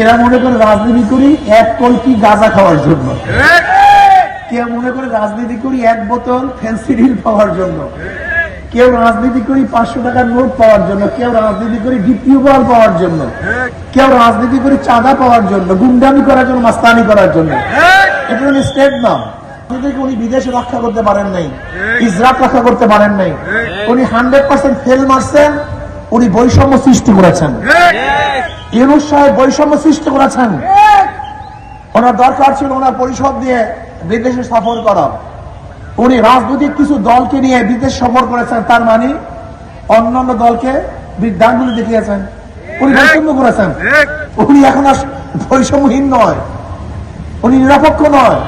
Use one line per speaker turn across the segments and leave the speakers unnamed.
এরা মনে করে রাজনীতি করি এক কলকি গাঁজা খাওয়ার জন্য, কেউ মনে করে রাজনীতি করি এক বোতল ফেন্সিডিল পাওয়ার জন্য, কেউ রাজনীতি করি 500 টাকার নোট পাওয়ার জন্য, কেউ রাজনীতি করি ডিপিউবার পাওয়ার জন্য, কেউ রাজনীতি করি চাঁদা পাওয়ার জন্য, গুন্ডামি করার জন্য, মাস্তানি করার জন্য। এটা হল স্টেট নাম। উনি বিদেশে রক্ষা করতে পারেন নাই, ইসরায়েল রক্ষা করতে পারেন নাই, উনি 100% ফেল মারছেন। উনি বৈষম্য সৃষ্টি করেছেন, ইউনূস সাহেব বৈষম্য সৃষ্টি করেছেন। ওনার দরকার ছিল ওনার পরিষদ দিয়ে বিদেশে সফর করা। উনি রাজনৈতিক কিছু দলকে নিয়ে বিদেশ সফর করেছেন, তার মানে অন্যান্য দলকে বৃদ্ধাঙ্গুলি দেখিয়েছেন। উনি বৈষম্য করেছেন। উনি এখন আর বৈষম্যহীন নয়, উনি নিরপেক্ষ নয়,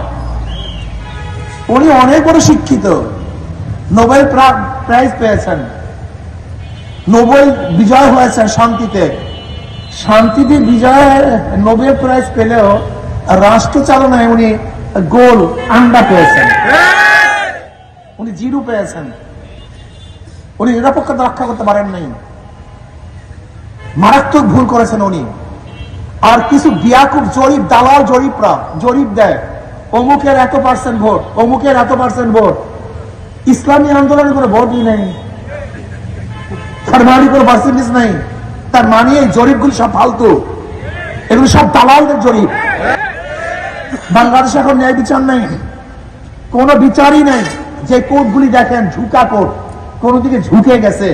উনি অনেক বড় শিক্ষিত, নোবেল প্রাইজ পেয়েছেন, নোবেল বিজয় হয়েছেন শান্তিতে। শান্তিতে বিজয় নোবেল প্রাইজ পেলেও রাষ্ট্র চালনায় উনি গোল আন্ডা পেয়েছেন, উনি জিরো পেয়েছেন। উনি নিরপেক্ষতা রক্ষা করতে পারেন নাই, মারাত্মক ভুল করেছেন উনি। আর কিছু বিয়াকুব জরিপ দালাল জরিপ দেয়, অমুকের এত % ভোট, অমুকের এত % ভোট। ইসলামী আন্দোলনের কোনো ভোটই নেই, তার মানে কোনো পার্সেন্টেজ নেই। তার মানে এই জরিপগুলি সব ফালতু, এগুলো সব দালালদের জরিপ। বাংলাদেশে এখন ন্যায় বিচার নেই, কোনো বিচারই নেই। যে কোর্টগুলি দেখেন ঝুঁকা কোর্ট, কোন দিকে ঝুঁকে গেছে,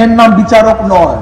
এর নাম বিচারক নয়।